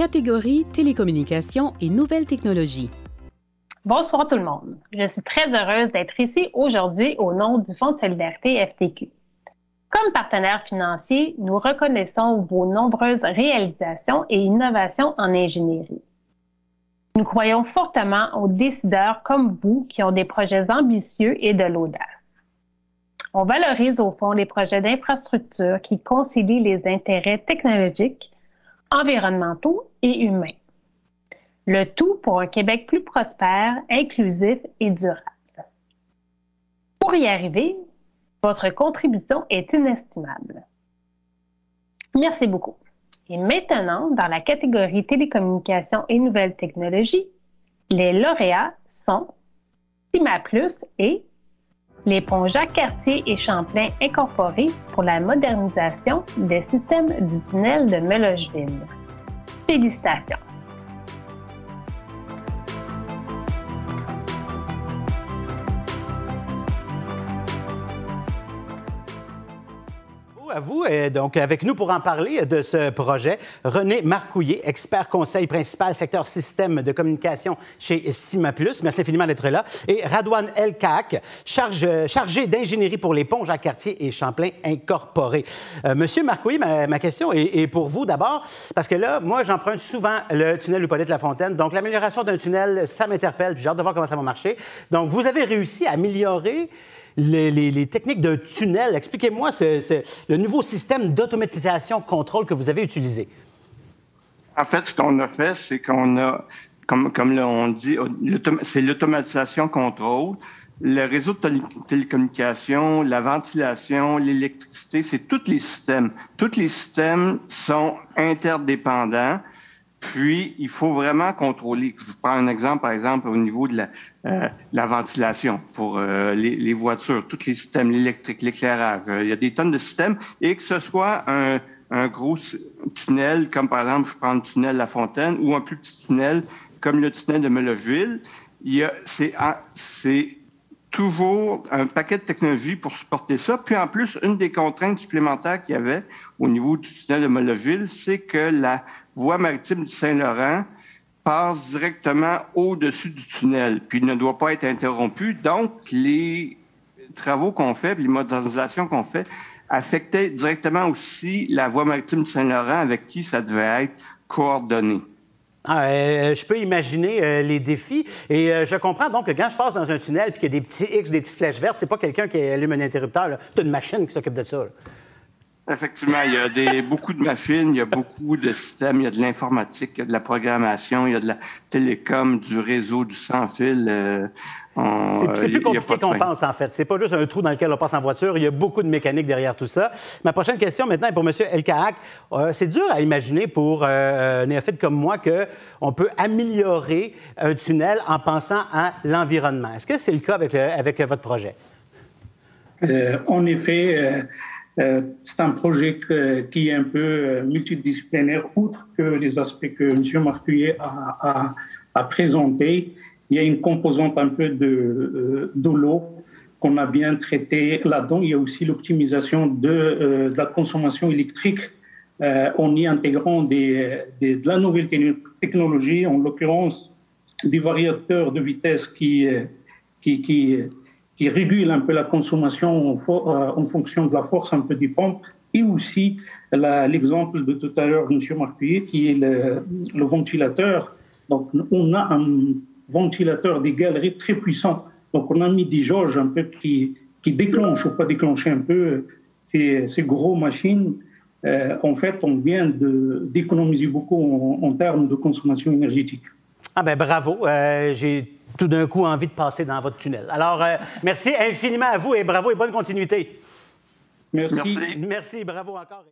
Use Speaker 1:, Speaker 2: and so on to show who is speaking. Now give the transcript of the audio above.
Speaker 1: catégorie télécommunications et nouvelles technologies.
Speaker 2: Bonsoir tout le monde. Je suis très heureuse d'être ici aujourd'hui au nom du Fonds de solidarité FTQ. Comme partenaire financier, nous reconnaissons vos nombreuses réalisations et innovations en ingénierie. Nous croyons fortement aux décideurs comme vous qui ont des projets ambitieux et de l'audace. On valorise au fond les projets d'infrastructure qui concilient les intérêts technologiques, environnementaux et humains. Le tout pour un Québec plus prospère, inclusif et durable. Pour y arriver, votre contribution est inestimable. Merci beaucoup. Et maintenant, dans la catégorie télécommunications et nouvelles technologies, les lauréats sont CIMA Plus et les ponts Jacques-Cartier et Champlain incorporés pour la modernisation des systèmes du tunnel de Melocheville. Félicitations!
Speaker 3: À vous, donc avec nous pour en parler de ce projet, René Marcouillet, expert conseil principal secteur système de communication chez CIMA Plus. Merci infiniment d'être là. Et Radouane El-Kaak, chargé d'ingénierie pour les ponts Jacques-Cartier et Champlain incorporés. Monsieur Marcouillet, ma question est pour vous d'abord, parce que là, moi, j'emprunte souvent le tunnel Hippolyte-Lafontaine. Donc, l'amélioration d'un tunnel, ça m'interpelle, puis j'ai hâte de voir comment ça va marcher. Donc, vous avez réussi à améliorer les techniques d'un tunnel. Expliquez-moi le nouveau système d'automatisation contrôle que vous avez utilisé.
Speaker 4: En fait, ce qu'on a fait, c'est qu'on a, comme on dit, c'est l'automatisation contrôle. Le réseau de télécommunications, la ventilation, l'électricité, c'est tous les systèmes. Tous les systèmes sont interdépendants. Puis, il faut vraiment contrôler. Je vous prends un exemple, par exemple, au niveau de la ventilation pour les voitures, tous les systèmes, l'électrique, l'éclairage. Il y a des tonnes de systèmes. Et que ce soit un gros tunnel, comme par exemple, je prends le tunnel La Fontaine, ou un plus petit tunnel, comme le tunnel de Melocheville, c'est toujours un paquet de technologies pour supporter ça. Puis, en plus, une des contraintes supplémentaires qu'il y avait au niveau du tunnel de Melocheville, c'est que la voie maritime du Saint-Laurent passe directement au-dessus du tunnel, puis ne doit pas être interrompu. Donc, les travaux qu'on fait, les modernisations qu'on fait, affectaient directement aussi la voie maritime du Saint-Laurent avec qui ça devait être coordonné.
Speaker 3: Je peux imaginer les défis. Et je comprends donc que quand je passe dans un tunnel puis qu'il y a des petits X, des petites flèches vertes, c'est pas quelqu'un qui allume un interrupteur. C'est une machine qui s'occupe de ça. Là.
Speaker 4: Effectivement, il y a beaucoup de machines, il y a beaucoup de systèmes, il y a de l'informatique, il y a de la programmation, il y a de la télécom, du réseau, du sans-fil.
Speaker 3: C'est plus compliqué qu'on pense, en fait. C'est pas juste un trou dans lequel on passe en voiture. Il y a beaucoup de mécanique derrière tout ça. Ma prochaine question, maintenant, est pour M. El-Kaak. C'est dur à imaginer pour un néophyte comme moi qu'on peut améliorer un tunnel en pensant à l'environnement. Est-ce que c'est le cas avec votre projet?
Speaker 5: En effet... c'est un projet qui est un peu multidisciplinaire, outre que les aspects que M. Marcouillet a présentés. Il y a une composante un peu de l'eau qu'on a bien traitée là-dedans. Il y a aussi l'optimisation de la consommation électrique en y intégrant de la nouvelle technologie, en l'occurrence des variateurs de vitesse qui régule un peu la consommation en fonction de la force un peu des pompes, et aussi l'exemple de tout à l'heure de M. Marcouillet, qui est le ventilateur. Donc, on a un ventilateur des galeries très puissant. Donc, on a mis des jauges un peu qui déclenchent, ou pas déclencher un peu ces gros machines. En fait, on vient d'économiser beaucoup en termes de consommation énergétique.
Speaker 3: Ah ben bravo, j'ai tout d'un coup envie de passer dans votre tunnel. Alors, merci infiniment à vous et bravo et bonne continuité.
Speaker 5: Merci.
Speaker 3: Merci, bravo encore.